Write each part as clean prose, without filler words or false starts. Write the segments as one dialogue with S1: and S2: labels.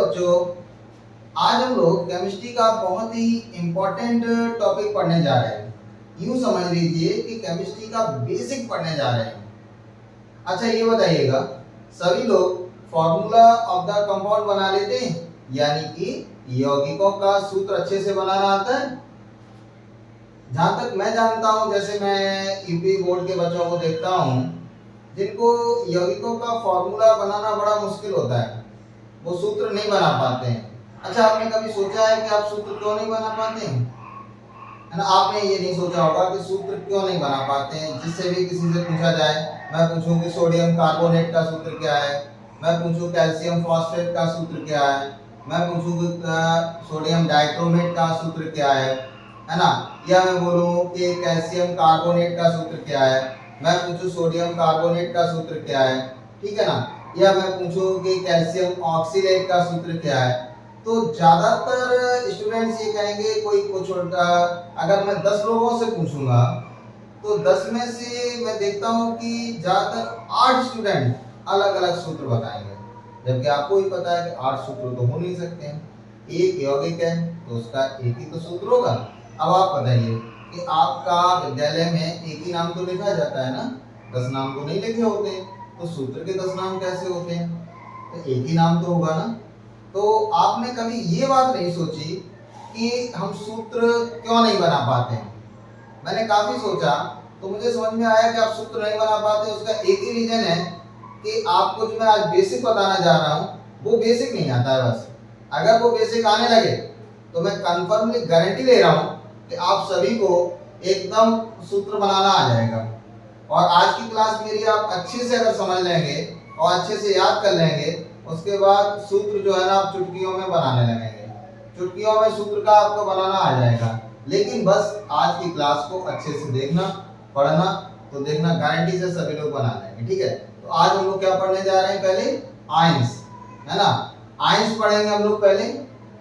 S1: बच्चों, आज हम लोग केमिस्ट्री का बहुत ही इम्पोर्टेंट टॉपिक पढ़ने जा रहे हैं। यूं समझ लीजिए कि केमिस्ट्री का बेसिक पढ़ने जा रहे हैं। अच्छा ये बताइएगा, सभी लोग फॉर्मूला ऑफ द कंपाउंड बना लेते हैं, यानी कि यौगिकों का सूत्र अच्छे से बनाना आता है। जहां तक मैं जानता हूं, जैसे मैं यूपी बोर्ड के बच्चों को देखता हूं जिनको यौगिकों का फॉर्मूला बनाना बड़ा मुश्किल होता है, वो सूत्र नहीं बना पाते हैं। अच्छा, आपने कभी सोचा है कि आप सूत्र क्यों नहीं बना पाते हैं? है ना, आपने ये नहीं सोचा होगा कि सूत्र क्यों नहीं बना पाते हैं। जिससे भी किसी से पूछा जाए, मैं पूछूं कि सोडियम कार्बोनेट का सूत्र क्या है, मैं पूछूं कैल्शियम फॉस्फेट का सूत्र क्या है, मैं पूछूं कि सोडियम डाइक्रोमेट का सूत्र क्या है ना, या मैं बोलूं कि कैल्शियम कार्बोनेट का सूत्र क्या है, मैं पूछूं सोडियम कार्बोनेट का सूत्र क्या है, ठीक है ना, या मैं पूछूं कि कैल्शियम ऑक्सीलेट का सूत्र क्या है, तो ज्यादातर स्टूडेंट्स ये कहेंगे कोई कुछ उल्टा। अगर मैं 10 लोगों से पूछूंगा तो 10 में से मैं देखता हूँ कि ज्यादातर 8 स्टूडेंट अलग अलग सूत्र बताएंगे, जबकि आपको ही पता है कि 8 सूत्र तो हो नहीं सकते हैं। एक यौगिक है तो उसका एक ही तो सूत्र होगा। अब आप बताइए कि आपका विद्यालय में एक ही नाम तो लिखा जाता है ना, 10 नाम तो नहीं लिखे होते, तो सूत्र के 10 नाम कैसे होते हैं? तो एक ही नाम तो होगा ना। तो आपने कभी ये बात नहीं सोची कि हम सूत्र क्यों नहीं बना पाते हैं? मैंने काफी सोचा तो मुझे समझ में आया कि आप सूत्र नहीं बना पाते, उसका एक ही रीजन है कि आपको जो मैं आज बेसिक बताना जा रहा हूँ वो बेसिक नहीं आता है। बस अगर वो बेसिक आने लगे तो मैं कंफर्मली गारंटी ले रहा हूँ कि आप सभी को एकदम सूत्र बनाना आ जाएगा। और आज की क्लास मेरी आप अच्छे से अगर समझ लेंगे और अच्छे से याद कर लेंगे, उसके बाद सूत्र जो है ना आप चुटकियों में बनाने लगेंगे। चुटकियों में सूत्र का आपको बनाना आ जाएगा। लेकिन बस आज की क्लास को अच्छे से देखना, पढ़ना, तो देखना गारंटी से सभी लोग बना लेंगे। ठीक है, तो आज हम लोग क्या पढ़ने जा रहे हैं? पहले आइंस, है ना, आइंस पढ़ेंगे हम लोग। पहले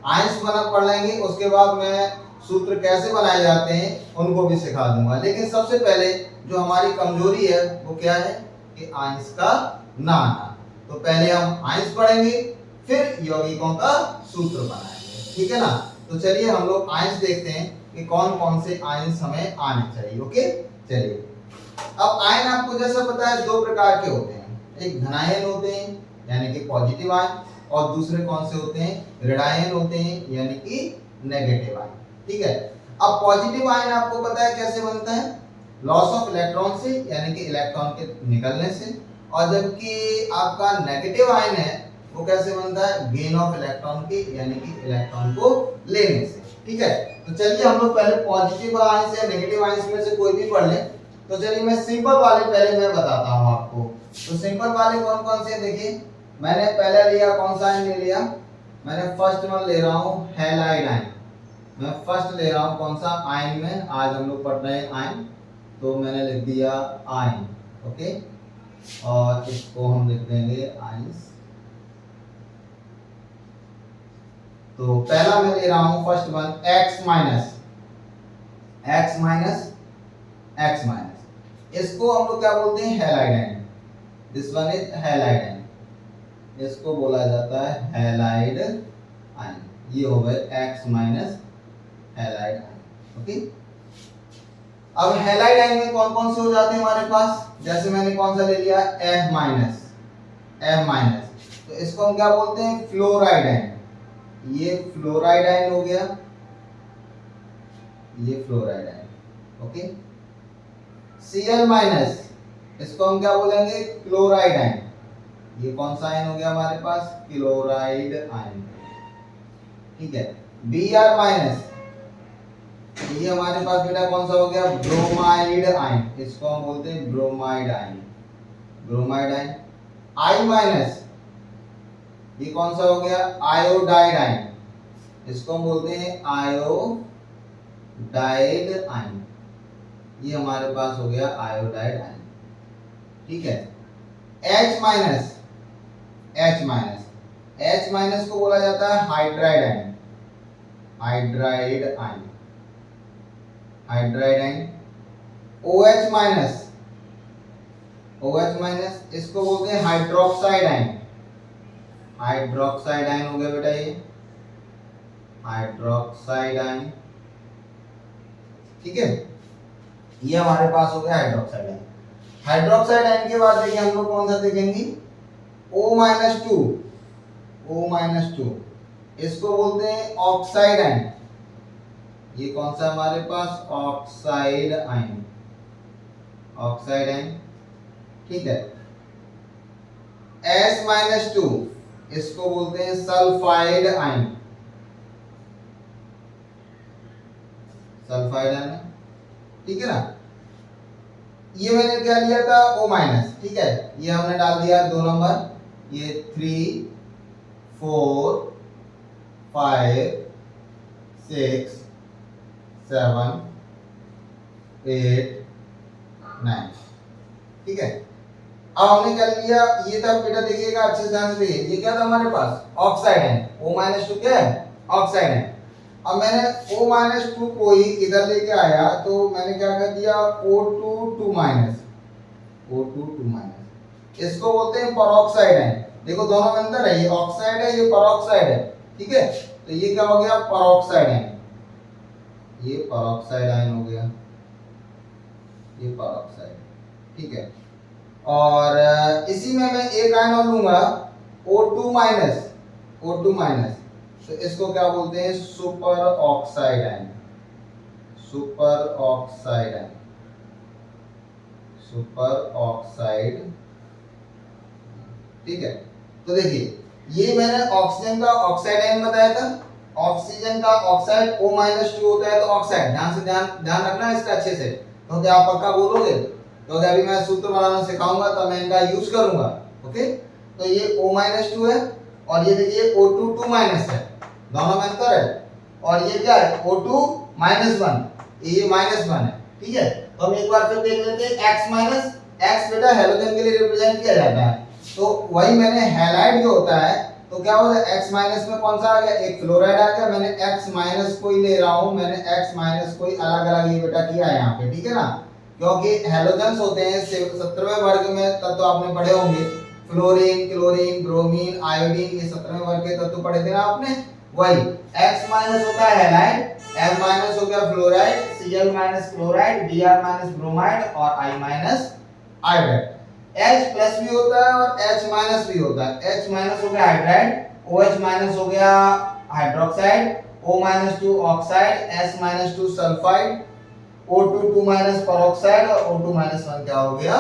S1: आइंस बना पढ़ लेंगे, उसके बाद मैं सूत्र कैसे बनाए जाते हैं उनको भी सिखा दूंगा। लेकिन सबसे पहले जो हमारी कमजोरी है वो क्या है कि आइंस का ना आना। तो पहले हम आइंस पढ़ेंगे, फिर यौगिकों का सूत्र बनाएंगे, ठीक है ना। तो चलिए हम लोग आइंस देखते हैं कि कौन कौन से आइंस हमें आने चाहिए। ओके, चलिए। अब आयन आपको जैसा पता है दो प्रकार के होते हैं, एक धनायन होते हैं यानी कि पॉजिटिव आयन, और दूसरे कौन से होते हैं? ऋणायन होते हैं यानी कि नेगेटिव आयन। ठीक है, अब पॉजिटिव आयन आपको पता है कैसे बनता है? लॉस ऑफ इलेक्ट्रॉन से, यानी कि इलेक्ट्रॉन के निकलने से। और जबकि आपका नेगेटिव आयन है वो कैसे बनता है? गेन ऑफ इलेक्ट्रॉन के, यानी कि इलेक्ट्रॉन को लेने से। ठीक है, तो चलिए हम लोग पहले पॉजिटिव आयन से नेगेटिव आयन में से कोई भी पढ़ लें। तो चलिए मैं सिंपल वाले पहले मैं बताता हूं आपको। तो सिंपल वाले कौन कौन से? देखिए, मैंने पहले लिया कौन सा आयन ले लिया? मैंने फर्स्ट वन ले रहा हूं हैलाइड आयन। मैं फर्स्ट ले रहा हूं कौन सा आयन में? आज हम लोग पढ़ रहे हैं आयन, तो मैंने लिख दिया आयन। ओके, और इसको हम लिख देंगे आयंस। तो पहला मैं ले रहा हूं first one X minus, X minus, X minus. इसको हम लोग क्या बोलते हैं? Halide ion. This one is halide ion, इसको बोला जाता है हैलाइड आयन। ये हो गए X minus halide ion. Okay, अब हैलाइड आयन में कौन कौन से हो जाते हैं हमारे पास? जैसे मैंने कौन सा ले लिया? F minus, F minus. तो इसको हम क्या बोलते हैं? Fluoride ion. ये फ्लोराइड आयन हो गया, ये fluoride ion. Okay, Cl minus, इसको हम क्या बोलेंगे? Chloride ion. ये कौन सा आयन हो गया हमारे पास? Chloride ion. ठीक है, Br माइनस, ये हमारे पास बेटा कौन सा हो गया? Bromide ion. इसको हम बोलते हैं bromide ion, bromide ion. I minus, ये कौन सा हो गया? Iodide ion. इसको हम बोलते हैं आयोडाइड आयन। ये हमारे पास हो गया आयोडाइड आयन। ठीक है, H minus, H minus, H minus को बोला जाता है hydride ion, hydride ion, hydride ion. OH minus, OH minus, इसको बोलते हैं हाइड्रोक्साइड आयन, हाइड्रोक्साइड आयन हो गया बेटा, ये हाइड्रोक्साइड आयन, ठीक है। ये हमारे पास हो गया हाइड्रोक्साइड आयन। हाइड्रोक्साइड आयन के बाद देखिए हम लोग कौन सा देखेंगे, O-2, O-2, इसको बोलते हैं ऑक्साइड आयन। ये कौन सा हमारे पास, ऑक्साइड आयन, ऑक्साइड आयन, ठीक है। S-2, इसको बोलते हैं सल्फाइड आयन, सल्फाइड आयन, ठीक है ना। ये मैंने क्या लिया था, O-, ठीक है। ये हमने डाल दिया 2 नंबर, ये 3 4 5 6 7 8 9, ठीक है। अब हमने क्या लिया, ये था बेटा, देखिएगा अच्छे से ध्यान से देखिए, ये क्या था हमारे पास, ऑक्साइड है, O-2 क्या है, ऑक्साइड है। अब मैंने O-2 को ही इधर लेके आया तो मैंने क्या कर दिया, O2 -, इसको बोलते हैं परऑक्साइड है। देखो दोनों में अंतर है, ये ऑक्साइड है, ये परऑक्साइड है, ठीक है। तो ये क्या हो गया, परऑक्साइड है, ये परऑक्साइड आयन हो गया, ये परऑक्साइड, ठीक है। और इसी में मैं एक आयन और लूंगा, O2 -, तो इसको क्या बोलते हैं, super oxide ion, super oxide ion, super oxide, ठीक है। तो देखिए ये मैंने ऑक्सीजन का ऑक्साइड आयन बताया था, ऑक्सीजन का ऑक्साइड O-2 होता है तो ऑक्साइड, ध्यान रखना इसका अच्छे से, तो क्या आप पक्का बोलोगे, तो अभी मैं सूत्र बनाना सिखाऊंगा तो मैं इनका यूज करूंगा, ओके। तो ये O-2 है और ये देखिए O2 है, दोनों में अंतर है। और ये क्या है, O2-1, ये -1 है, ठीक है। तो हम एक बार फिर देख लेते हैं, X बेटा हैलोजन के लिए रिप्रेजेंट किया जाता है, तो वही मैंने हैलाइड जो होता है, तो क्या होगा, X- में कौन सा आ गया, एक फ्लोराइड आ गया। मैंने X- को ही ले रहा हूं, मैंने X- को ही अलग अलग ये बेटा किया है यहाँ पे, ठीक है ना, क्योंकि हैलोजेंस होते हैं 17वें वर्ग में तत्व आपने पढ़े होंगे, फ्लोरीन, क्लोरीन, ब्रोमीन, आयोडीन, ये 17वें वर्ग के तत्व पढ़े थे ना आपने, वही। X- होता है हैलाइड, M- हो गया fluoride, Cl- chloride, Br- bromide और I- आयोडाइड। H+ भी होता है और H- भी होता है। H- हो गया हाइड्राइड, OH- हो गया hydroxide, O-2 oxide, S- sulphide, O2 peroxide और O2 क्या हो गया,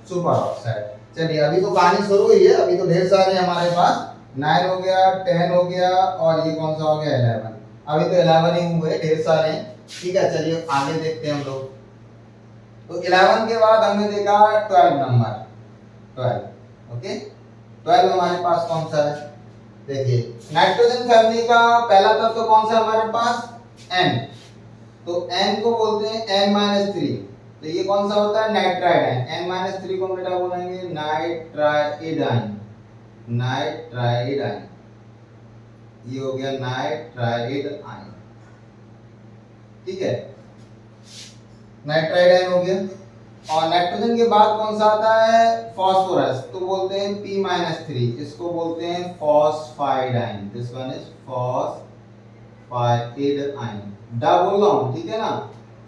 S1: सुपर ऑक्साइड। चलिए अभी तो कहानी शुरू हुई है, अभी तो ढेर सारे हमारे पास, 9 हो गया, 10 हो गया और ये कौन सा हो गया, 11। अभी तो 11 ही हुए, ढेर सारे हैं, ठीक है। चलिए आगे देखते हैं हम लोग। तो 11 के बाद हमने देखा 12 नंबर, 12, ओके। 12 हमारे पास कौन सा है, देखिए नाइट्रोजन फैमिली का पहला तत्व कौन सा हमारे पास, N, तो N को बोलते हैं N-3, तो ये कौन सा होता है, नाइट्राइड आयन। N-3 को बेटा बोलेंगे नाइट्राइड आयन, नाइट्राइड आयन, ये हो गया नाइट्राइड आयन, ठीक है, नाइट्राइड आयन हो गया। और नाइट्रोजन के बाद कौन सा आता है, फास्फोरस, तो बोलते हैं P-3, इसको बोलते हैं phosphide ion, this one is phosphide ion, डा बोल रहा हूं, ठीक है ना,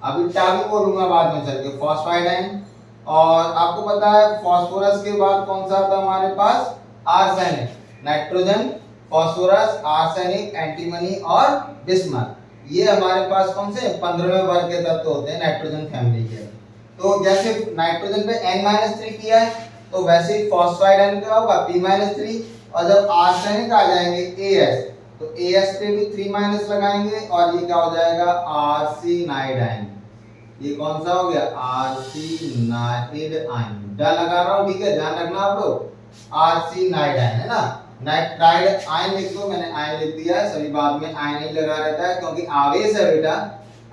S1: अभी टा भी बोलूंगा बाद में चल के, फॉस्फाइड आयन। और आपको पता है फास्फोरस के बाद कौन सा आता है हमारे पास, arsenic, nitrogen, phosphorus, arsenic, antimony और बिस्मथ, ये हमारे पास कौन से 15वें वर्ग के तत्व होते हैं नाइट्रोजन फैमिली के। तो जैसे नाइट्रोजन पे N-3 किया है, तो वैसे ही फॉस्फाइड आयन क्या होगा, P-3, और जब आर्सेनिक आ जाएंगे AS, तो AS पे भी 3- लगाएंगे और ये क्या हो जाएगा, आर्सेनाइड आयन, ये कौन सा हो गया, आर्सेनाइड आयन, डा लगा रहा हूं, ठीक है, ध्यान रखना आप लोग, आर्सेनाइड आयन है ना, नाइट्राइड आयन लिख दो, मैंने आयन लिख दिया है, सभी बाद में आयन ही लगा रहता है क्योंकि आवेश है बेटा,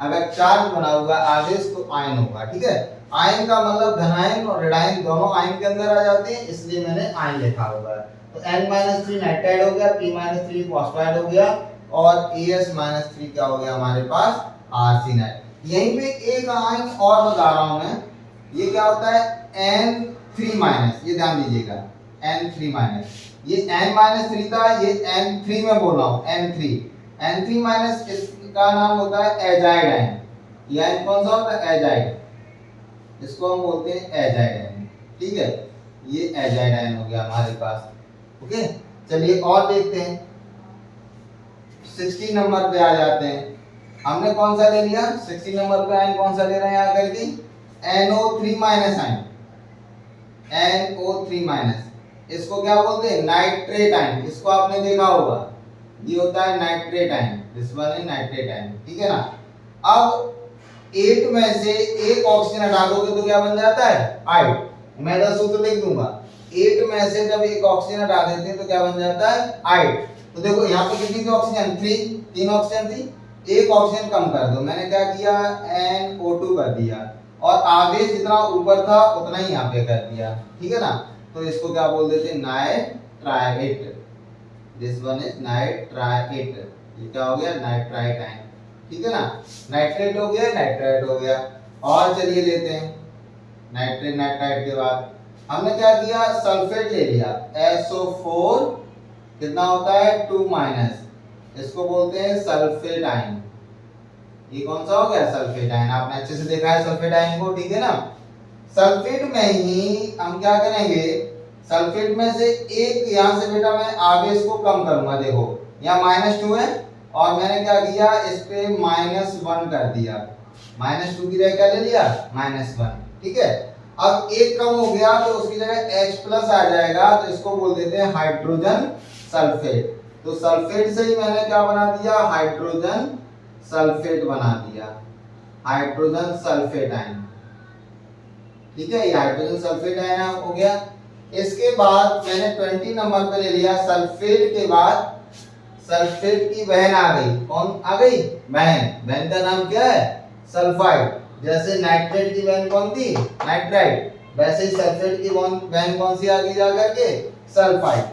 S1: अगर चार्ज बना हुआ आवेश तो आयन होगा, ठीक है। आयन का मतलब धनायन और ऋणायन दोनों आयन के अंदर आ जाते हैं, इसलिए मैंने आयन लिखा हुआ है। तो N-3 नाइट्राइड हो गया, P-3 फॉस्फाइड हो गया और AS-3 क्या हो गया हमारे पास, आर्सेनाइड। यहीं पे एक आयन और बता रहा हूं मैं, ये क्या होता है, N3-, ये ध्यान दीजिएगा, N3-, ये n-3 था, ये n3 में बोल रहा हूँ, n3 माइनस इसका नाम होता है एजाइड आयन। ये आयन कौन सा होता है? एजाइड, इसको हम बोलते हैं एजाइड आयन। ठीक है, ये एजाइड आयन हो गया हमारे पास। ओके, चलिए और देखते हैं। 60 नंबर पे आ जाते हैं। हमने कौन सा ले लिया? 60 नंबर पे आयन कौन सा ले रहे हैं आकर के? NO3 minus ion, NO3 minus. इसको क्या बोलते हैं? Nitrate ion. इसको आपने देखा होगा, ये होता है nitrate ion, this one is nitrate ion. ठीक है ना। अब 8 में से एक ऑक्सीजन हटा दोगे तो क्या बन जाता है? 8। मैं तो सूत्र लिख दूंगा, 8 में से जब एक ऑक्सीजन हटा देते हैं तो क्या बन जाता है? 8। तो देखो यहाँ पे कितनी थी ऑक्सीजन? 3 ऑक्सीजन थी, एक ऑक्सीजन कम कर दो। मैंने क्या किया? NO2 कर दिया, और आवेश जितना ऊपर था उतना ही यहाँ पे कर दिया। ठीक है ना। तो इसको क्या बोल देते हैं? Nitrite. This one is nitrite. ये क्या हो गया? Nitrite ion. ठीक है ना। नाइट्रेट हो गया, नाइट्राइट हो गया। और चलिए लेते हैं नाइट्रेट। नाइट्राइट के बाद हमने क्या किया? सल्फेट ले लिया, SO4 कितना होता है? 2 माइनस। इसको बोलते हैं सल्फेट आयन। ये कौन सा हो गया? Sulphate ion. आपने अच्छे से देखा है सल्फेट आयन को। ठीक है ना। सल्फेट में ही हम क्या करेंगे? सल्फेट में से एक यहाँ से बेटा मैं आवेश को कम करूंगा। देखो यहाँ -2 है, और मैंने क्या किया? इस पे -1 कर दिया। -2 की जगह क्या ले लिया? -1। ठीक है। अब एक कम हो गया तो उसकी जगह H+ आ जाएगा, तो इसको बोल देते हैं हाइड्रोजन सल्फेट। तो सल्फेट से ही मैंने क्या बना दिया? हाइड्रोजन सल्फेट बना दिया, हाइड्रोजन सल्फेट आयन। ठीक है, ये हाइड्रोजन सल्फेट आयन हो गया। इसके बाद मैंने 20 नंबर पे ले लिया सल्फेट के बाद सल्फेट की बहन आ गई। कौन आ गई? बहन। बहन का नाम क्या है? सल्फाइड। जैसे नाइट्रेट की बहन कौन थी? नाइट्राइट। वैसे ही सल्फेट की बहन कौन सी आ गई जा करके? सल्फाइड।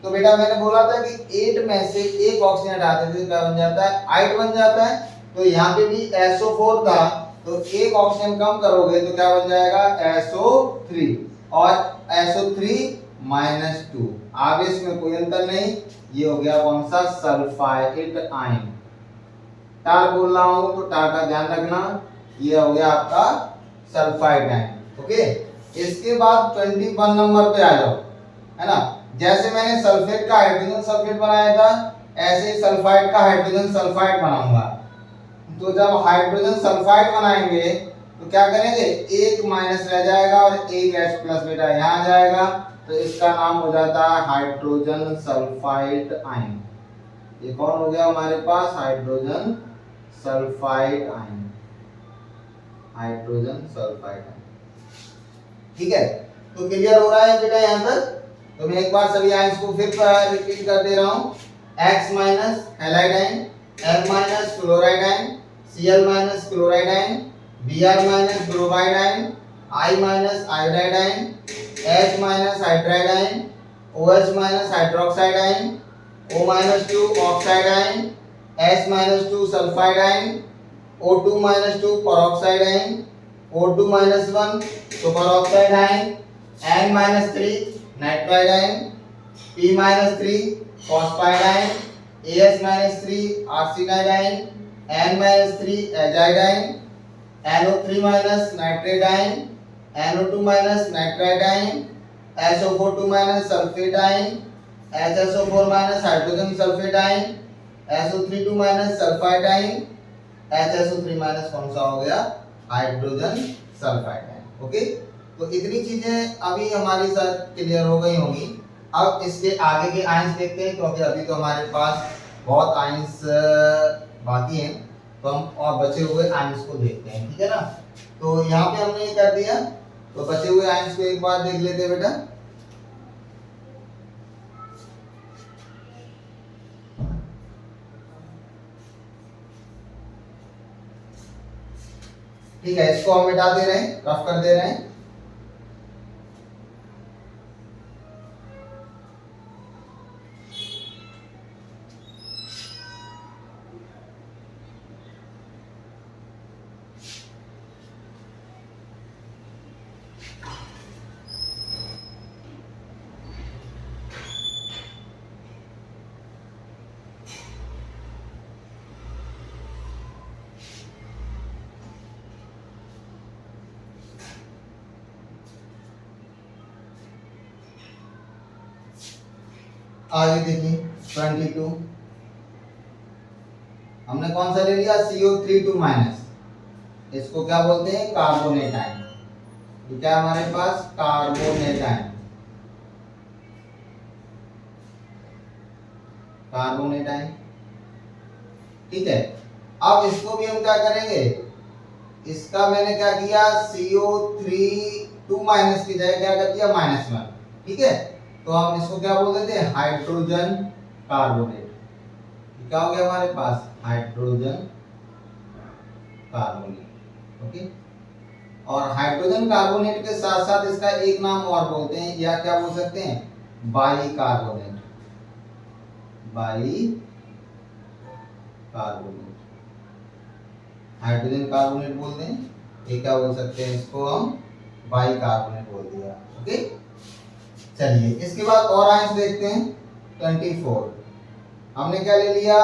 S1: तो बेटा मैंने बोला था कि 8 में से एक ऑक्सीजन हटाते थे क्या बन जाता है? 8 बन जाता है। तो यहाँ पे भी SO4 था, तो एक ऑक्सीजन कम करोगे तो क्या बन जाएगा? SO3। और SO3 -2, आवेश में कोई अंतर नहीं। ये हो गया कौन सा? Sulphide ion. टार बोल रहा हूं तो टार का ध्यान रखना। ये हो गया आपका सल्फाइड आयन। ओके, इसके बाद 21 नंबर पे आ जाओ, है ना। जैसे मैंने सल्फेट का हाइड्रोजन सल्फेट बनाया था, ऐसे ही सल्फाइड का हाइड्रोजन सल्फाइड बनाऊंगा। तो जब हाइड्रोजन सल्फाइड बनाएंगे तो क्या करेंगे? एक माइनस रह जाएगा और एक H+ बेटा यहाँ आ जाएगा, तो इसका नाम हो जाता है हाइड्रोजन सल्फाइड आयन। ये कौन हो गया हमारे पास? Hydrogen sulphide ion, hydrogen sulphide ion. ठीक है, तो क्लियर हो रहा है बेटा यहाँ तक? तो मैं एक बार सभी आयंस को फिर रिपीट कर दे रहा हूँ। X- halide ion, L- chloride ion, Cl- chloride ion, Br- bromide ion, I- iodide ion, H- hydride ion, OH- hydroxide ion, O-2 oxide ion, S- sulphide ion, O2- peroxide ion, O2- super oxide ion, N- nitride ion, P- phosphide ion, AS- arsenide ion, N- azide ion, NO3- nitrate ion, NO2- nitrite ion, SO4 sulphate ion, HSO4- hydrogen sulphate ion, SO3 sulphide ion, HSO3- कौन सा हो गया? Hydrogen sulphide ion. Okay, तो इतनी चीजें अभी हमारी sir clear हो गई होंगी। अब इसके आगे के आयंस देखते हैं, क्योंकि अभी तो हमारे पास बहुत आयंस बाकी हैं, तो हम और बचे हुए आयंस को देखते हैं। ठीक है ना। तो यहाँ पे हमने ये कर दिया, तो बचे हुए आयंस को एक बार देख लेते हैं बेटा। ठीक है, इसको हम मिटा दे रहे हैं, रफ कर दे रहे हैं। आगे देखिए 22, हमने कौन सा ले लिया CO3 2-, इसको क्या बोलते हैं कार्बोनेट आयन। ये क्या है हमारे पास कार्बोनेट आयन, कार्बोनेट आयन। ठीक है, अब इसको भी हम क्या करेंगे, इसका मैंने क्या किया CO3 2- की जगह क्या कर दिया -1। ठीक है, तो हम इसको क्या बोल देते हैं हाइड्रोजन कार्बोनेट। क्या हो गया हमारे पास हाइड्रोजन कार्बोनेट। ओके, और हाइड्रोजन कार्बोनेट के साथ साथ इसका एक नाम और बोलते हैं, या क्या बोल सकते हैं by carbonate, by carbonate, hydrogen carbonate बोलते हैं। ये क्या बोल सकते हैं इसको हम बाई कार्बोनेट बोल दिया। ओके, चलिए इसके बाद और आयंस देखते हैं 24। हमने क्या ले लिया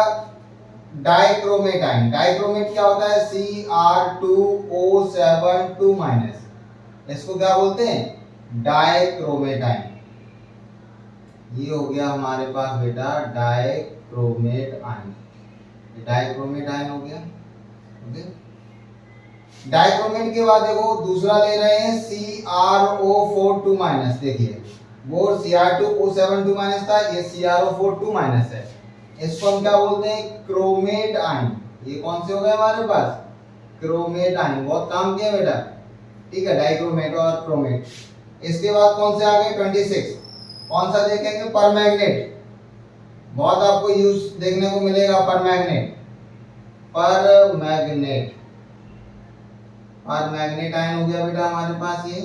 S1: डाइक्रोमेट आयन। डाइक्रोमेट क्या होता है Cr2O7 2-, इसको क्या बोलते हैं डाइक्रोमेट आयन। ये हो गया हमारे पास बेटा डाइक्रोमेट आयन, डाइक्रोमेट आयन हो गया। ओके, डाइक्रोमेट के बाद देखो दूसरा ले रहे हैं CrO4 2-, देखिए वो Cr2O7 2- था, ये CrO4 2- है। इसको हम क्या बोलते हैं क्रोमेट आयन। ये कौन से हो गए हमारे पास क्रोमेट आयन, बहुत काम किया बेटा। ठीक है, डाइक्रोमेट और क्रोमेट। इसके बाद कौन से आ गए 26, कौन सा देखेंगे परमैग्नेट। बहुत आपको यूज देखने को मिलेगा परमैग्नेट, परमैग्नेट, परमैग्नेट आयन हो गया बेटा हमारे पास ये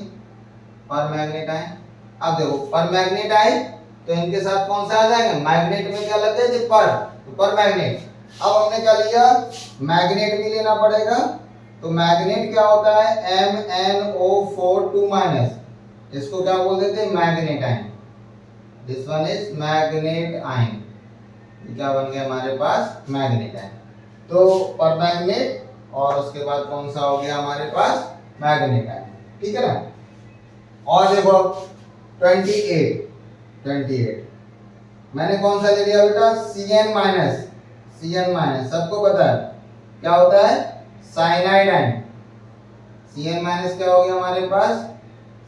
S1: परमैग्नेट आयन। अब देखो परमैग्नेट आयन तो इनके साथ कौन सा आ जाएगा, मैग्नेट में क्या लग गए थे पर, तो परमैग्नेट। अब हमने क्या लिया मैग्नेट भी लेना पड़ेगा, तो मैग्नेट क्या होता है MnO4 2-, इसको क्या बोल देते हैं manganate ion. This one is manganate ion, क्या बन गया हमारे पास मैग्नेट आयन। तो परमैग्नेट और उसके बाद कौन सा हो गया हमारे पास मैग्नेट आयन। ठीक है ना, और देखो 28 मैंने कौन सा ले लिया बेटा Cn-, सबको पता है क्या होता है साइनाइड आयन। Cn- क्या हो गया हमारे पास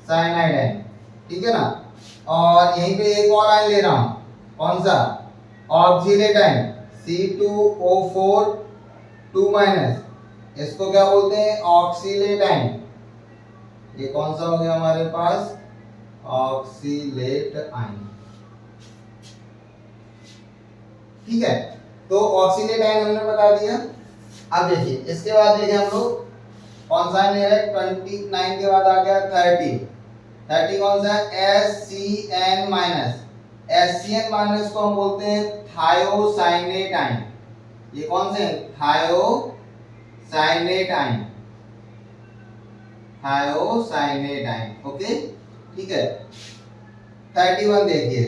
S1: साइनाइड आयन। ठीक है ना, और यहीं पे एक और आयन ले रहा हूं, कौन सा ऑक्सीलेट आयन C2O4 2-, इसको क्या बोलते हैं ऑक्सीलेट आयन। ये कौन सा हो गया हमारे पास ऑक्सीलेट आयन। ठीक है, तो ऑक्सीलेट आयन हमने बता दिया। अब देखिए इसके बाद देखिए हम लोग कौन सा ले रहे हैं 29 के बाद आ गया 30 कौन सा SCN-, SCN- को हम बोलते हैं थायोसाइनेट आयन। ये कौन से thiocyanate ion, thiocyanate ion. Okay, ठीक है 31 देखिए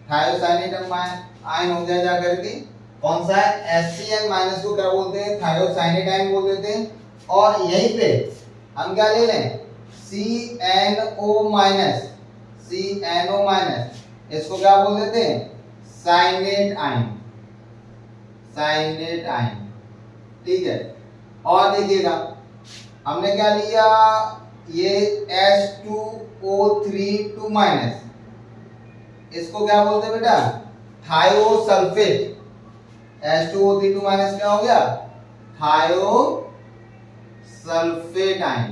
S1: थायोसाइनेट आयन हो गया जाकर के कौन सा है SCN- को क्या बोलते हैं थायोसाइनेट आयन बोल देते हैं। और यहीं पे हम क्या ले लें CNO-, इसको क्या बोल देते हैं साइनेट आयन, साइनेट आयन। ठीक है, और देखिएगा हमने क्या लिया ये H2O3 2-, इसको क्या बोलते हैं बेटा थायोसल्फेट। H2O3 2- क्या हो गया thiosulphate ion,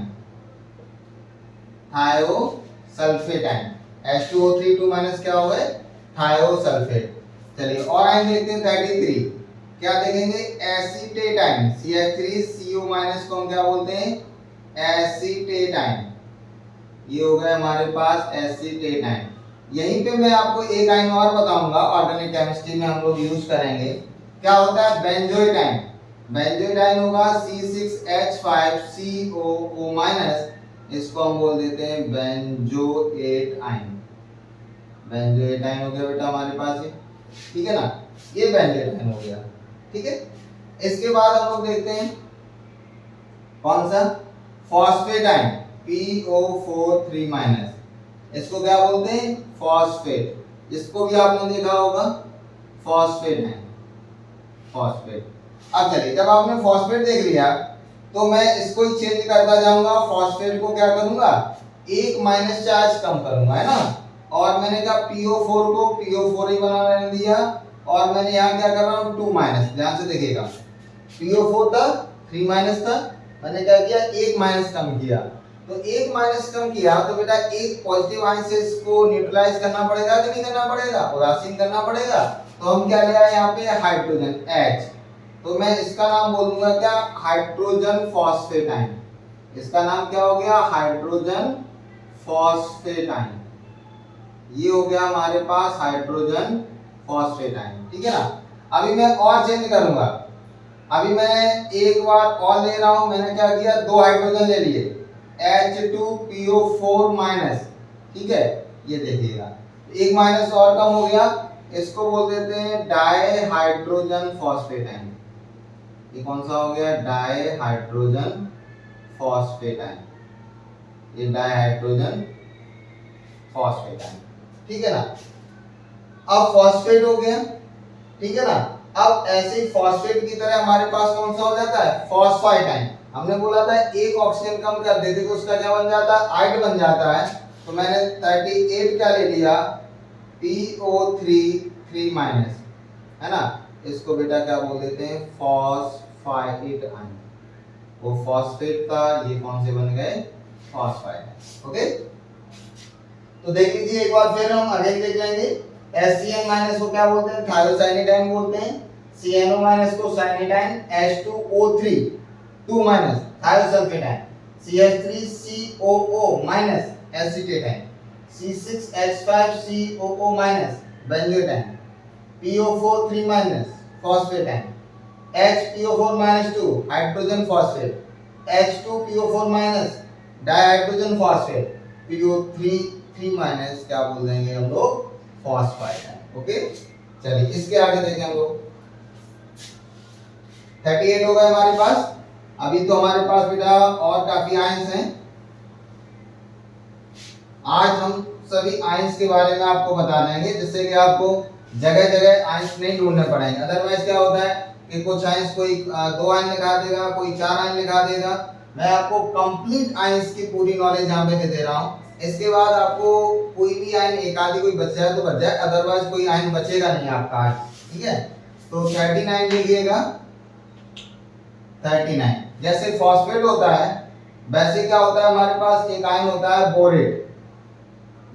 S1: thiosulphate ion. H2O3 2- क्या हो गए थायोसल्फेट। चलिए और आयन देखते हैं 33, क्या देखेंगे एसीटेट आयन CH3CO- को हम क्या बोलते हैं एसीटेट आयन। ये हो गया हमारे पास एसीटेट आयन। यहीं पे मैं आपको एक आयन और बताऊंगा ऑर्गेनिक केमिस्ट्री में हम लोग यूज करेंगे, क्या होता है बेंजोइट आयन। बेंजोइट आयन होगा C6H5COO-, इसको हम बोल देते हैं बेंजोएट आयन। बेंजोएट आयन हो गया बेटा हमारे पास ये। ठीक है ना, ये बेंजोएट आयन हो गया। ठीक है, इसके बाद हम लोग देखते हैं कौन सा फॉस्फेट आयन PO4 3-, इसको क्या बोलते हैं फॉस्फेट। इसको भी आपने देखा होगा, फॉस्फेट है, फॉस्फेट। अब चलिए, जब आपने फॉस्फेट देख लिया तो मैं इसको ही चेंज करता जाऊंगा, फॉस्फेट को क्या करूंगा, एक माइनस चार्ज कम करूंगा, है ना। और मैंने कहा PO4 को PO4 ही बनाने दिया, और मैंने यहाँ क्या कर रहा हूँ 2 माइनस, ध्यान से देखिएगा, PO4 था 3 माइनस था, मैंने क्या किया एक माइनस कम किया। तो एक माइनस कम किया तो बेटा एक पॉजिटिव आयन से इसको न्यूट्रलाइज करना पड़ेगा कि नहीं करना पड़ेगा, उदासीन करना पड़ेगा। तो हम क्या ले आए यहाँ पे हाइड्रोजन H, तो मैं इसका नाम बोलूंगा क्या, हाइड्रोजन फॉस्फेट आयन। इसका नाम क्या हो गया, हाइड्रोजन फॉस्फेट आयन। ये हो गया हमारे पास हाइड्रोजन फॉस्फेट आयन, ठीक है ना। अभी मैं और चेंज करूंगा, अभी मैं एक बार और ले रहा हूं, मैंने क्या किया, दो हाइड्रोजन ले लिए, H2PO4 माइनस, ठीक है। ये देखिएगा एक माइनस और कम हो गया, इसको बोल देते हैं डाई हाइड्रोजन फॉस्फेट आयन। ये कौन सा हो गया, डाई हाइड्रोजन फॉस्फेट आयन, ये डाई हाइड्रोजन फॉस्फेट आयन, ठीक है ना। अब फॉस्फेट हो गया, ठीक है ना। अब ऐसे ही फॉस्फेट की तरह हमारे पास कौन सा हो जाता है, फॉस्फाइड आयन। हमने बोला था एक ऑक्सीजन कम कर देते तो उसका क्या बन जाता है, आइड बन जाता है। तो मैंने 38 क्या ले लिया, PO3 3 माइनस, है ना। इसको बेटा क्या बोल देते हैं, फॉस्फाइड आयन। वो फॉस्फेट था, ये कौन से बन गए, फॉस्फाइड। ओके, तो देख लीजिए एक बार फिर हम अगेन देख लेंगे। HCN माइनस को क्या बोलते हैं, थायोसाइनिडाइन बोलते हैं। CNO माइनस को cyanide ion, H2O3 2 minus thiosulphate ion, CH3COO minus acetate ion, C6H5COO minus benzoate ion, PO4 3 minus phosphate ion, HPO4 minus 2 hydrogen phosphate, H2PO4 minus dihydrogen phosphate, PO3 3 minus क्या बोल देंगे हम लोग, फॉस्फाइड है। ओके, चलिए इसके आगे देखें हम लोग। 38 हो गए हमारे पास। अभी तो हमारे पास बेटा और काफी आयंस हैं। आज हम सभी आयंस के बारे में आपको बता देंगे, जिससे कि आपको जगह जगह आयंस नहीं ढूंढने पड़ेंगे। अदरवाइज क्या होता है कि कुछ आयंस कोई 2 आयन लिखा देगा, कोई 4 आयन लिखा देगा। मैं आपको कंप्लीट आयंस की पूरी नॉलेज यहाँ पे दे रहा हूँ। इसके बाद आपको कोई भी आयन एक आधी कोई बच जाए तो बच जाए, अदरवाइज कोई आयन बचेगा नहीं आपका आज, ठीक है। तो 39 लिखिएगा, 39। जैसे फॉस्फेट होता है वैसे क्या होता है हमारे पास एक आयन होता है बोरेट।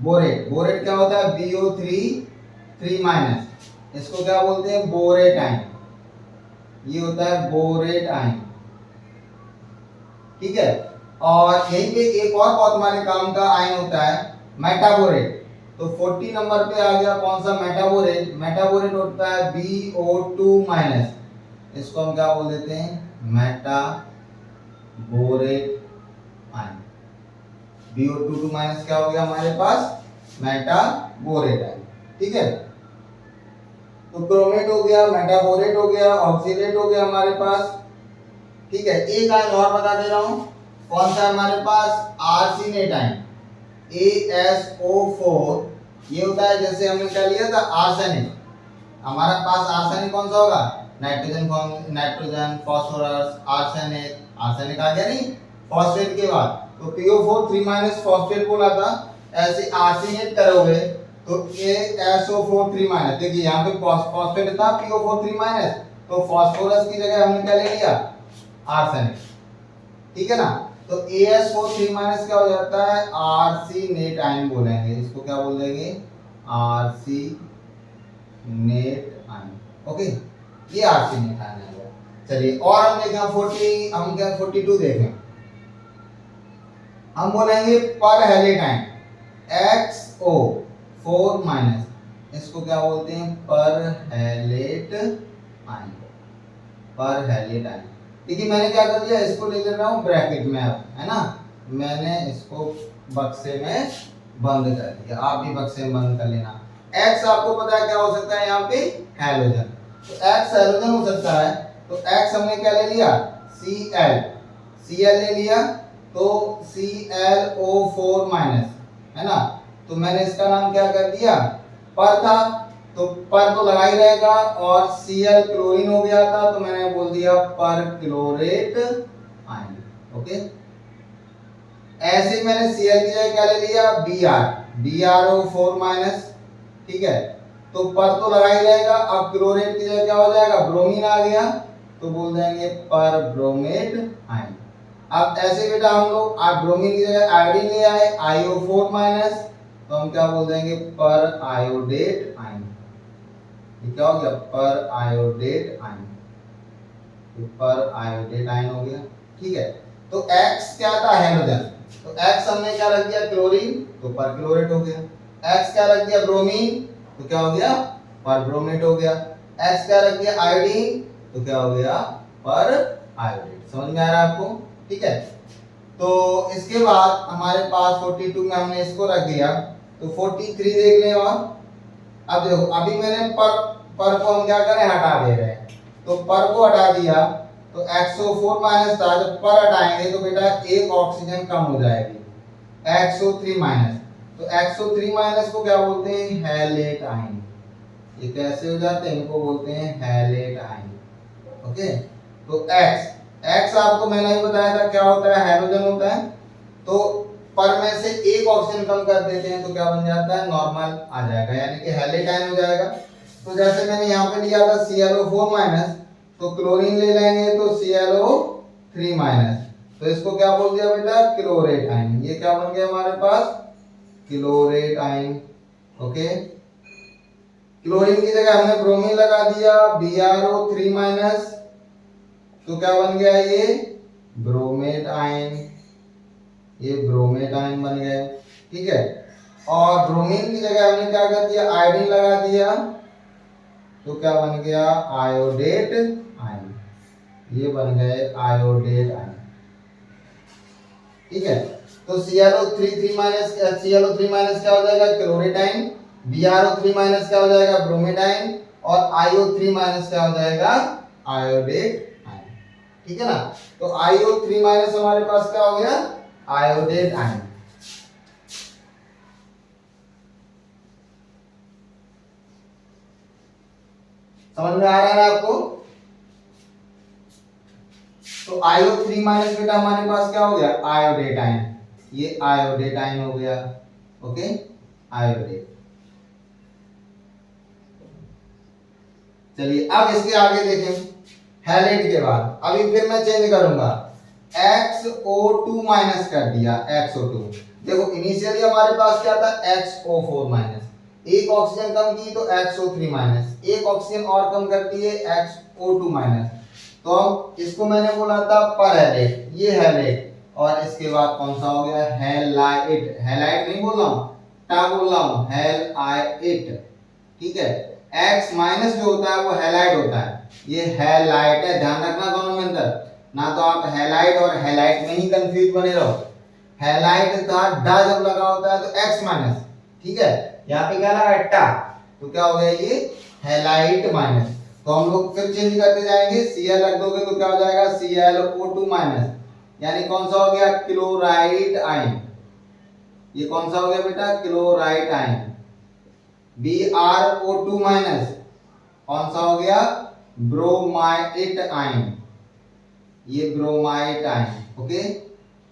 S1: बोरेट क्या होता है, BO3 3 माइनस, इसको क्या बोलते हैं, बोरेट आयन। ये होता है बोरेट आयन, ठीक है। और यहीं पे एक और बहुत हमारे काम का आयन होता है मेटाबोरेट। तो 40 नंबर पे आ गया कौन सा, मेटाबोरेट। मेटाबोरेट होता है BO2 माइनस, इसको हम क्या बोल देते हैं, मेटाबोरेट आयन। BO2 माइनस क्या हो गया हमारे पास, मेटाबोरेट आयन, ठीक है। तो क्रोमेट हो गया, मेटाबोरेट हो गया, ऑक्सीडेट हो गया हमारे पास, ठीक है। एक आयन और बता दे रहा हूं, कौन सा है हमारे पास, आर्सेनेट आयन, ASO4। ये होता है जैसे हमने क्या लिया था, आर्सेनिक। हमारे पास आर्सेनिक कौन सा होगा, नाइट्रोजन फास्फोरस आर्सेनिक, आर्सेनिक आ गया नहीं फॉस्फेट के बाद। तो PO4 3 माइनस फॉस्फेट बोला था, ऐसे आर्सेनेट करोगे तो ASO4 3 माइनस। देखिए यहाँ पे फॉस्फेट था, PO4 3 माइनस, तो फास्फोरस की जगह हमने क्या ले लिया, आर्सेनिक, ठीक है ना। तो ASO3 माइनस क्या हो जाता है, आर्सेनेट आयन बोलेंगे इसको, क्या बोल देंगे, आर्सेनेट आयन। ओके, ये आर्सेनेट आयन है। चलिए और हम देखें 40, हम क्या 42 देखें। हम बोलेंगे पर हैलेट आयन, XO4 माइनस, इसको क्या बोलते हैं, पर हैलेट आयन, पर हैलेट आयन। देखिए मैंने क्या कर दिया, इसको ले ले रहा हूँ ब्रैकेट में अब, है ना। मैंने इसको बक्से में बंद कर दिया, आप भी बक्से में बंद कर लेना। X आपको पता है क्या हो सकता है, यहाँ पे हैलोजन। तो X हैलोजन हो सकता है, तो X हमने क्या ले लिया, Cl ले लिया, तो ClO4 माइनस, है ना। तो मैंने इसका नाम क्या कर दिया, पर था तो पर तो लगा ही रहेगा, और Cl क्लोरीन हो गया था तो मैंने बोल दिया पर क्लोरेट आयन। ओके, ऐसे ही मैंने Cl की जगह क्या ले लिया, BrO4 माइनस। ठीक है, तो पर तो लगा ही रहेगा, अब क्लोरेट की जगह क्या हो जाएगा, ब्रोमीन आ गया तो बोल देंगे पर ब्रोमेट आयन। अब ऐसे बेटा हम लोग ब्रोमीन की जगह आयोडीन ले आए, IO4 माइनस, तो हम क्या बोल देंगे पर आयोडेट आयन। ये क्या हो गया, पर आयोडेट आयन, पर आयोडेट आयन हो गया। ठीक है, तो X क्या था, हाइड्रोजन, तो X हमने क्या रख दिया, क्लोरीन, तो पर क्लोरेट हो गया। X क्या रख दिया, ब्रोमीन, तो क्या हो गया, पर ब्रोमेट हो गया। X क्या रख दिया, आयोडीन, तो क्या हो गया, पर आयोडेट। समझ में आ रहा है आपको? ठीक है, तो इसके बाद हमारे पास 42 में हमने इसको रख दिया, तो 43 देख लें। और अब देखो, अभी मैंने पर को हम क्या करें, हटा दे रहे हैं, तो पर को हटा दिया तो XO4 माइनस था, जब पर हटाएंगे तो बेटा एक ऑक्सीजन कम हो जाएगी, XO3 माइनस। तो XO3 माइनस को क्या बोलते हैं, हैलेट आयन। ये कैसे हो जाते हैं, इनको बोलते हैं हैलेट आयन। ओके, तो X आपको मैंने ही बताया था क्या होता है, हाइड्रोजन होता है, तो पर में से एक ऑक्सीजन कम कर देते हैं तो क्या बन जाता है, नॉर्मल आ जाएगा, यानी कि हैलेट आयन हो जाएगा। तो जैसे मैंने यहाँ पे लिया था ClO4 माइनस, तो क्लोरीन ले लेंगे तो ClO3 माइनस, तो इसको क्या बोल दिया बेटा, क्लोरेट आयन। ये क्या बन गया हमारे पास, क्लोरेट आयन। ओके, क्लोरीन की जगह हमने ब्रोमीन लगा दिया, BrO3 माइनस, तो क्या बन गया, ये ब्रोमेट आयन, ये ब्रोमेट आयन बन गए। ठीक है, और ब्रोमीन की जगह हमने क्या कर दिया, आयोडीन लगा दिया, तो क्या बन गया, आयोडेट आयन, ये बन गए आयोडेट आयन। ठीक है, तो ClO3 माइनस क्या हो जाएगा, क्लोरेट आयन, BrO3 माइनस क्या हो जाएगा, ब्रोमेट आयन, और IO3 माइनस क्या हो जाएगा, आयोडेट आयन। ठीक है ना, तो IO3 माइनस हमारे पास क्या हो गया, आयोडेट आयन। समझ में आ रहा है आपको? तो IO3 माइनस बेटा हमारे पास क्या हो गया, आयोडेट आयन, ये आयोडेट आयन हो गया। Okay, iodate. चलिए अब इसके आगे देखें, हैलेट के बाद अभी फिर मैं चेंज करूंगा, XO2 माइनस कर दिया, XO2। देखो इनिशियली हमारे पास क्या था, XO4 माइनस, एक ऑक्सीजन कम की तो XO3 माइनस, एक ऑक्सीजन और कम करती है XO2 माइनस, तो इसको मैंने बोला था पर हैलेट, ये हैलेट, और इसके बाद कौन सा हो गया, हैलाइट। हैलाइट नहीं बोल रहा हूं, क्या बोल रहा हूं, हैलाइट। ठीक है, X माइनस जो होता है वो हैलाइट होता है, ये हैलाइट है, ध्यान रखना दोनों में अंतर, ना तो आप हैलाइट और हैलाइट में ही कंफ्यूज बने रहो। हैलाइट था डा जब लगा होता है तो X माइनस, ठीक है, यहाँ पे क्या लगा टा, तो क्या हो गया ये हैलाइट माइनस। तो हम लोग फिर चेंज करते जाएंगे, Cl रख दोगे तो क्या हो जाएगा, ClO2 माइनस, यानी कौन सा हो गया, क्लोराइड आयन। ये कौन सा हो गया बेटा, क्लोराइड आयन। BrO2 माइनस कौन सा हो गया, ब्रोमाइट आयन, ये bromide ion. Okay,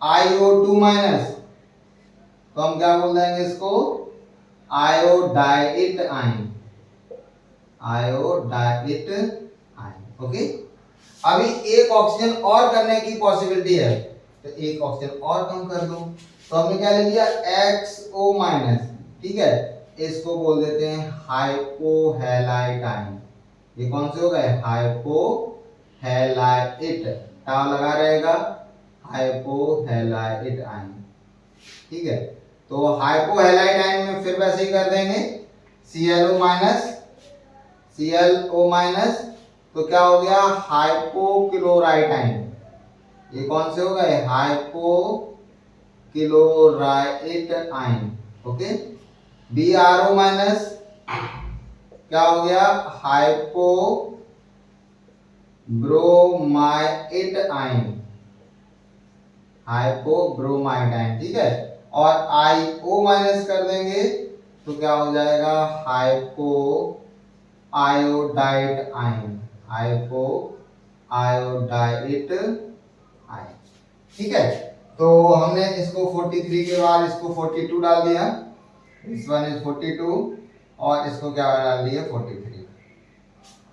S1: IO2 minus, तो हम क्या बोल देंगे इसको, iodite ion, iodite ion. Okay, अभी एक ऑक्सीजन और करने की पॉसिबिलिटी है, तो एक ऑक्सीजन और कम कर दो, तो हमने क्या ले लिया, XO माइनस। ठीक है, इसको बोल देते हैं हाइपोहैलाइट आयन। ये कौन से हो गए, हाइपोहैलाइट, टा लगा रहेगा, हाइपोहैलाइट आयन। ठीक है, तो हाइपोहैलाइट आयन में फिर वैसे ही कर देंगे, ClO माइनस, ClO माइनस, तो क्या हो गया, हाइपोक्लोराइट आयन। ये कौन से हो गए, hypochlorite ion. Okay, BrO minus क्या हो गया, हाइपोब्रोमाइट आयन, हाइपोब्रोमाइट आयन। ठीक है, और IO माइनस कर देंगे तो क्या हो जाएगा hypo iodide ion, hypo iodide ion. ठीक है, तो हमने इसको 43 के बाद इसको 42 डाल दिया, इस वन इज 42 और इसको क्या डाल दिया 43।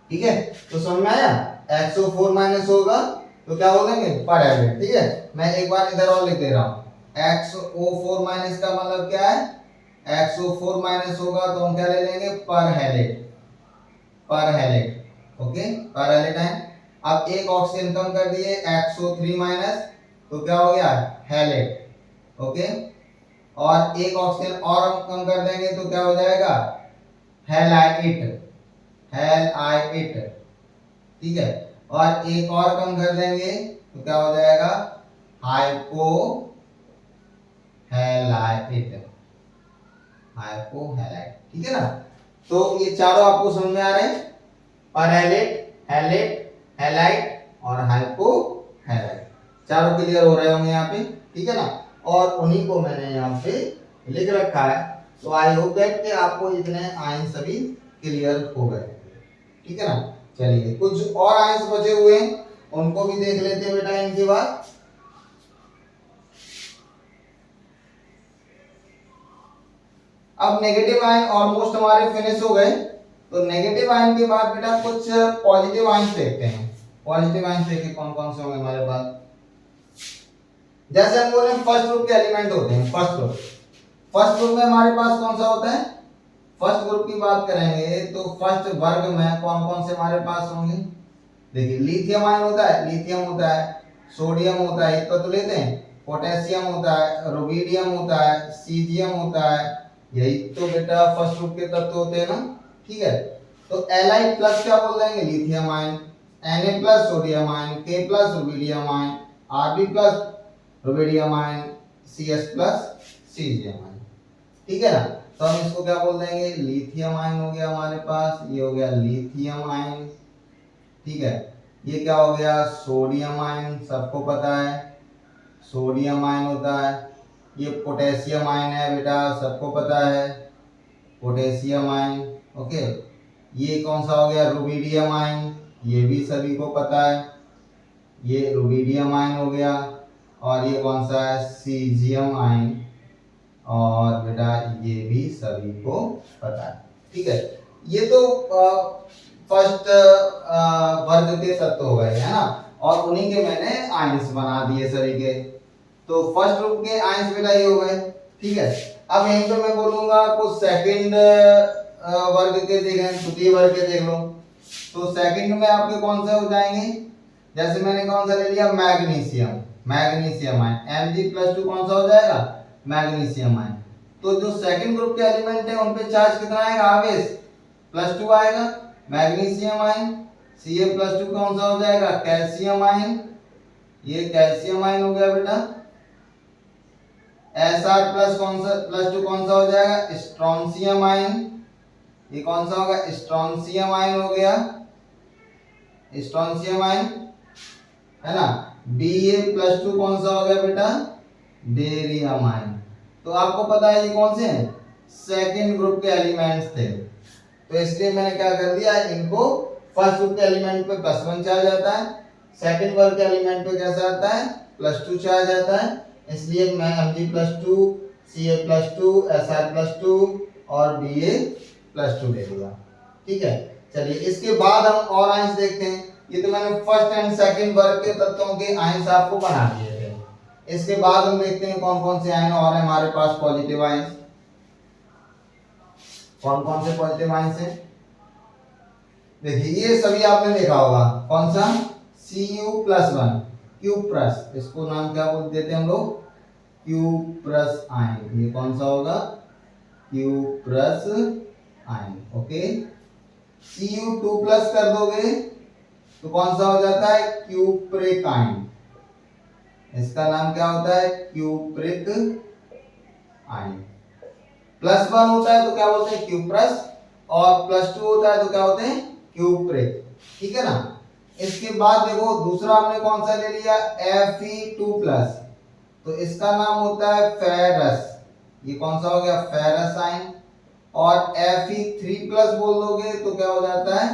S1: ठीक है, तो समझ में आया। XO4 माइनस होगा तो क्या बोलेंगे पर हेलिक्स। ठीक है, मैं एक बार इधर और लिख दे रहा हूँ। XO4 माइनस का मतलब क्या है, XO4 माइनस होगा तो हम क्या ले लेंगे पर हेलिक्स, पर हेलिक्स। ओके, पर हेलिक्स है। अब एक ऑक्सीजन कम कर दिए XO3 माइनस, तो क्या हो गया हेलिक्स। ओके, और एक ऑक्सीजन और हम कम कर देंगे तो क्या हो जाएगा हेलाइट, हेलाइट। ठीक है, और एक और कम कर देंगे तो क्या हो जाएगा हाइपो हेलाइट, हाइपो हेलाइट। ठीक है ना, तो ये चारों आपको समझ में आ रहे हैं, परहेलिट, हेलिट, हेलाइट और हाइपो हेलाइट, चारों क्लियर हो रहे होंगे यहाँ पे। ठीक है ना, और उन्हीं को मैंने यहाँ पे लिख रखा है। तो आई होप दैट कि आपको इतने आयन सभी क्लियर हो गए। ठीक है ना, चलिए कुछ और आयंस बचे हुए हैं उनको भी देख लेते हैं बेटा इनके बाद। अब नेगेटिव आयन ऑलमोस्ट हमारे फिनिश हो गए, तो नेगेटिव आयन के बाद बेटा कुछ पॉजिटिव आयन देखते हैं। पॉजिटिव आयन देखिए कौन कौन से होंगे हमारे पास। जैसे हम बोले फर्स्ट ग्रुप के एलिमेंट होते हैं, फर्स्ट ग्रुप, फर्स्ट ग्रुप में हमारे पास कौन सा होता है, फर्स्ट ग्रुप की बात करेंगे तो फर्स्ट वर्ग में कौन कौन से हमारे पास होंगे। देखिए लिथियम आयन होता है, लिथियम होता है, सोडियम होता है, एक तो लेते हैं, पोटेशियम होता है, रुबिडियम होता है, सीजियम होता है, यही तो बेटा फर्स्ट ग्रुप के तत्व होते हैं ना। ठीक है, तो Li प्लस क्या बोल देंगे lithium ion, Na plus sodium ion, K plus rubidium ion, Rb plus rubidium ion, Cs plus caesium ion. ठीक है ना, तो हम इसको क्या बोल देंगे लिथियम आयन हो गया हमारे पास, ये हो गया लिथियम आयन। ठीक है, ये क्या हो गया सोडियम आयन, सबको पता है सोडियम आयन होता है। ये पोटेशियम आयन है बेटा, सबको पता है पोटेशियम आयन। ओके, ये कौन सा हो गया रुबिडियम आयन, ये भी सभी को पता है, ये रुबिडियम आयन हो गया। और ये कौन सा है सीजियम आयन, और बेटा ये भी सभी को पता है। ठीक है, ये तो फर्स्ट वर्ग के तत्व हो गए है ना, और उन्हीं के मैंने आयंस बना दिए सभी के। तो फर्स्ट ग्रुप के आयंस बेटा ये हो गए। ठीक है, अब यहीं पे मैं बोलूंगा कुछ सेकंड वर्ग के देखें, तृतीय वर्ग के देख लो। तो सेकंड में आपके कौन से हो जाएंगे, जैसे मैंने कौन सा ले लिया मैग्नीशियम, मैग्नीशियम आयन Mg+2 कौन सा हो जाएगा मैग्नीशियम आयन। तो जो सेकंड ग्रुप के एलिमेंट है उन पे चार्ज कितना आएगा आवेश +2 आएगा, मैग्नीशियम आयन। Ca+2 कौन सा हो जाएगा कैल्शियम आयन, ये कैल्शियम आयन हो गया बेटा। Sr प्लस कौन सा +2 कौन सा हो जाएगा स्ट्रोंशियम आयन, ये कौन सा होगा स्ट्रोंशियम आयन हो गया, स्ट्रोंशियम आयन है ना। Da+2 कौन सा हो गया बेटा बेरियम आयन। तो आपको पता है ये कौन से हैं सेकंड ग्रुप के एलिमेंट्स थे, तो इसलिए मैंने क्या कर दिया इनको फर्स्ट ग्रुप के एलिमेंट पे +1 चार्ज आता है, सेकंड वर्ग के एलिमेंट पे कैसा आता है +2 चार्ज आता है, इसलिए मैं Mg+2 Ca+2 Sr+2 और Da+2 ले लिया। ठीक है, चलिए इसके बाद हम और आयंस देखते हैं। ये तो मैंने फर्स्ट एंड सेकंड वर्ग के तत्वों के आयंस आपको बना दिए थे। इसके बाद हम देखते हैं कौन कौन से आयन और है हमारे पास पॉजिटिव आयंस। कौन कौन से पॉजिटिव आयंस हैं, देखिए ये सभी आपने देखा होगा, कौन सा Cu+1 क्यूप्रस, इसको नाम क्या बोल देते हैं हम लोग क्यूप्रस आयन, ये कौन सा होगा क्यूप्रस आयन। ओके, Cu2+ कर दोगे तो कौन सा हो जाता है क्यूप्रिक आयन, इसका नाम क्या होता है क्यूप्रिक आयन। +1 होता है तो क्या बोलते हैं क्यूप्रस, और +2 होता है तो क्या होते हैं क्यूप्रिक। ठीक है ना, इसके बाद देखो दूसरा हमने कौन सा ले लिया Fe2+, तो इसका नाम होता है फेरस, ये कौन सा हो गया फेरस आयन। और Fe3+ बोल दोगे तो क्या हो जाता है,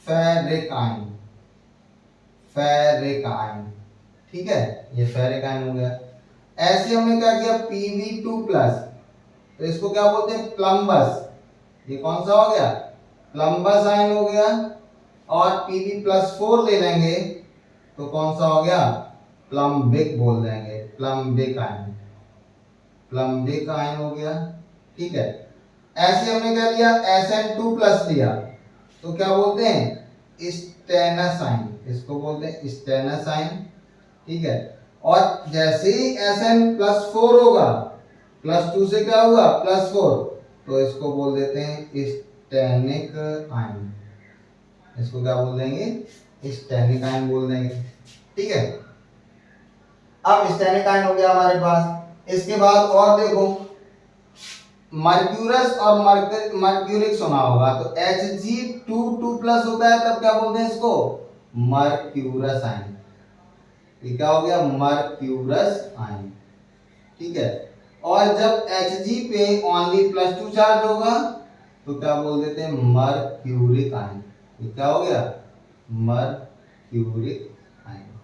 S1: फेरिक आयन, फेरिक आयन। ठीक है, ये फेरिक आयन हो गया। ऐसे हमने क्या किया, Pb2+, तो इसको क्या बोलते हैं, प्लम्बस। ये कौन सा हो गया, प्लम्बस आयन हो गया। और Pb+4 ले लेंगे तो कौन सा हो गया, प्लम्बिक बोल देंगे, प्लम्बिक आयन, प्लम्बिक आयन हो गया। ठीक है, ऐसे हमने क्या लिया, Sn2+ लिया तो क्या बोलते हैं, स्टेनस आयन, इसको बोलते हैं स्टेनस आयन। ठीक है, और जैसे ही Sn+4 होगा, +2 से क्या हुआ, +4, तो इसको बोल देते हैं स्टेनिक आयन, इसको क्या बोल देंगे, स्टेनिक आयन बोल देंगे। ठीक है, अब स्टेनिक आयन हो गया हमारे पास। इसके बाद और देखो, मर्क्यूरस और मर्क्यूरिक सुना होगा, तो Hg2+ होता है तब क्या बोलते हैं इसको, मर्क्यूरस आयन। ये क्या हो गया, मर्क्यूरस आयन। ठीक है, और जब Hg पे ओनली +2 चार्ज होगा तो क्या बोल देते हैं, मर्क्यूरिक आयन। ये क्या हो गया, मर्क्यूरिक आयन।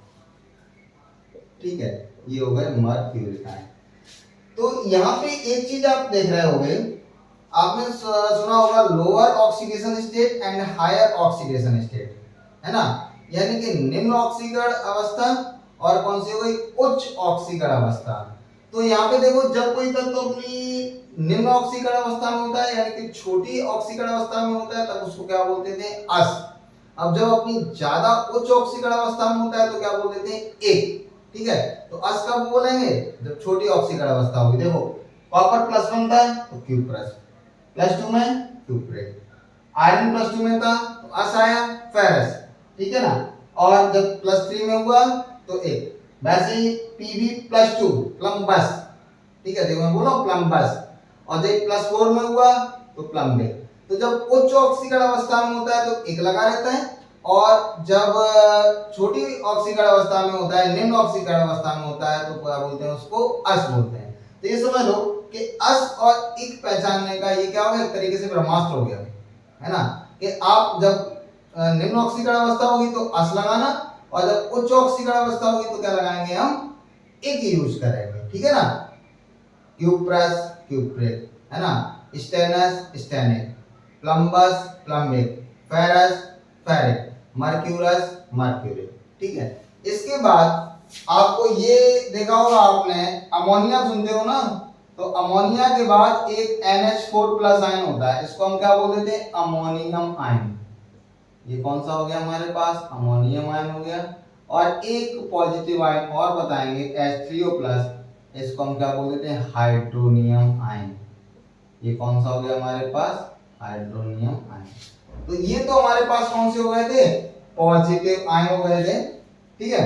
S1: ठीक है, ये हो गए मर्क्यूरिक आयन। तो यहाँ पे एक चीज आप देख रहे होंगे, आपने सुना होगा lower oxidation state and higher oxidation state, है ना, यानी कि निम्न ऑक्सीकरण अवस्था और कौन सी हो गई, उच्च ऑक्सीकरण अवस्था। तो यहाँ पे देखो, जब कोई तत्व अपनी निम्न ऑक्सीकरण अवस्था में होता है, यानी कि छोटी ऑक्सीकरण अवस्था में होता है, तब उसको क्या बोलते थे, अस। अब जब अपनी ज्यादा उच्च ऑक्सीकरण अवस्था में होता है तो क्या बोल देते हैं, एक। ठीक है, तो अस कब बोलेंगे, जब छोटी ऑक्सीकरण अवस्था होगी। देखो, कॉपर +1 था तो Cu+2 में क्यूप्रेट, आयरन +2 में था तो अस आया, फेरस। ठीक है ना, और जब +3 में हुआ तो एक। वैसे ही Pb+2 प्लम्बस। ठीक है, देखो मैं बोला प्लम्बस, और जब +4 में हुआ तो प्लम्बिक। तो जब उच्च ऑक्सीकरण अवस्था में होता है तो एक लगा रहता है, और जब छोटी ऑक्सीकरण अवस्था में होता है, निम्न ऑक्सीकरण अवस्था में होता है, तो क्या बोलते हैं उसको, अस बोलते हैं। तो ये समझ लो कि अस और इक पहचानने का ये क्या हो गया, एक तरीके से ब्रह्मास्त्र हो गया, है ना, कि आप जब निम्न ऑक्सीकरण अवस्था होगी तो अस लगाना, और जब उच्च ऑक्सीकरण अवस्था होगी तो क्या लगाएंगे, हम एक ही यूज करेंगे। ठीक है ना, क्यूप्रस क्यूप्रेट, है ना, stannous stannic, plumbous plumbic, ferrous ferric, mercurous mercuric. ठीक है, इसके बाद आपको ये देखा होगा आपने, अमोनिया सुनते हो ना, तो अमोनिया के बाद एक NH4+ आयन होता है, इसको हम क्या बोल देते हैं, अमोनियम आयन। ये कौन सा हो गया हमारे पास, अमोनियम आयन हो गया। और एक पॉजिटिव आयन और बताएंगे, H3O+, इसको हम क्या बोल देते हैं, हाइड्रोनियम आयन। ये कौन सा हो गया हमारे पास, हाइड्रोनियम आयन। तो ये तो हमारे पास कौन से हो गए थे, पॉजिटिव आयन हो गए थे। ठीक है,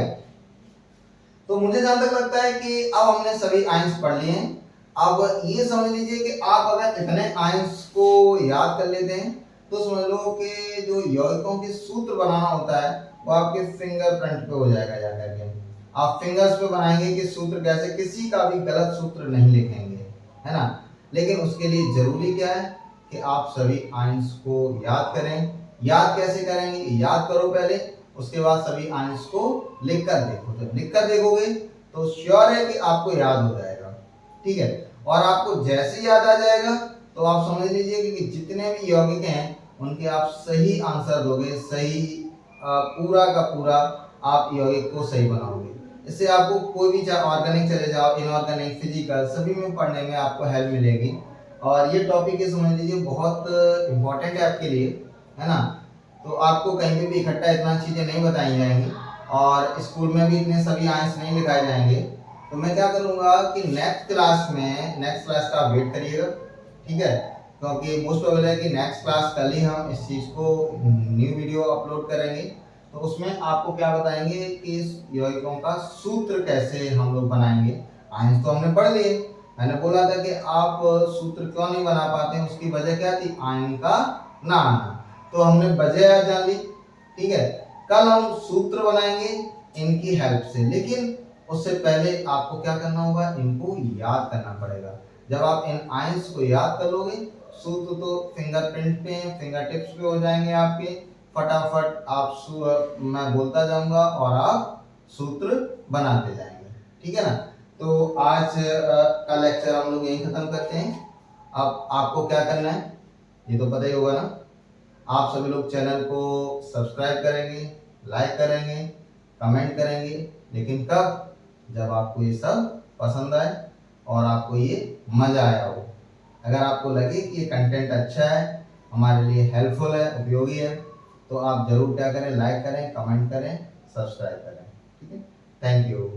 S1: तो मुझे जहां तक लगता है कि अब हमने सभी आयन्स पढ़ लिए हैं। अब ये समझ लीजिए कि आप अगर इतने आयन्स को याद कर लेते हैं तो समझ लो कि जो यौगिकों के सूत्र बनाना होता है वो आपके फिंगरप्रिंट पे हो जाएगा, जाकर के आप फिंगर्स पे बनाएंगे कि सूत्र कैसे, किसी का भी गलत सूत्र नहीं लिखेंगे, है ना। लेकिन उसके लिए जरूरी क्या है कि आप सभी आयन्स को याद करें। याद कैसे करेंगे, याद करो पहले, उसके बाद सभी आयन्स को लिख कर देखो। जब लिख कर देखोगे तो श्योर है कि आपको याद हो जाएगा। ठीक है, और आपको जैसे याद आ जाएगा तो आप समझ लीजिए कि जितने भी यौगिक हैं उनके आप सही आंसर दोगे, सही पूरा का पूरा आप यौगिक को सही बनाओगे। इससे आपको कोई भी, चाहे ऑर्गेनिक चले जाओ, इनऑर्गेनिक, फिजिकल, सभी में पढ़ने में आपको हेल्प मिलेगी। और ये टॉपिक ये समझ लीजिए बहुत इम्पोर्टेंट है आपके लिए, है ना। तो आपको कहीं पे भी इकट्ठा इतना चीज़ें नहीं बताई जाएंगी और स्कूल में भी इतने सभी आंसर नहीं लिखाए जाएंगे। तो मैं क्या करूँगा कि नेक्स्ट क्लास का वेट करिएगा। ठीक है, क्योंकि मोस्ट प्रोबेबल है कि नेक्स्ट क्लास कल ही हम इस चीज़ को न्यू वीडियो अपलोड करेंगे। तो उसमें आपको क्या बताएंगे कि इस यौगिकों का सूत्र कैसे हम लोग बनाएंगे। आयंस तो हमने पढ़ लिए, मैंने बोला था कि आप सूत्र क्यों नहीं बना पाते हैं, उसकी वजह क्या थी, आयन का ना आना। तो हमने वजह जान ली। ठीक है, कल हम सूत्र बनाएंगे इनकी हेल्प से, लेकिन उससे पहले आपको क्या करना होगा, इनको याद करना पड़ेगा। जब आप इन आयंस को याद कर लोगे, सूत्र तो फिंगरप्रिंट पे, फिंगर टिप्स पे हो जाएंगे आपके। फटाफट मैं बोलता जाऊंगा और आप सूत्र बनाते जाएंगे, ठीक है ना। तो आज का लेक्चर हम लोग यहीं खत्म करते हैं। अब आपको क्या करना है ये तो पता ही होगा ना। आप सभी लोग चैनल को सब्सक्राइब करेंगे, लाइक करेंगे, कमेंट करेंगे, लेकिन कब? जब आपको ये सब पसंद आए और आपको ये मजा आया हो। अगर आपको लगे कि ये कंटेंट अच्छा है, हमारे लिए हेल्पफुल है, उपयोगी है, तो आप जरूर क्या करें, लाइक करें, कमेंट करें, सब्सक्राइब करें, ठीक है। Thank you.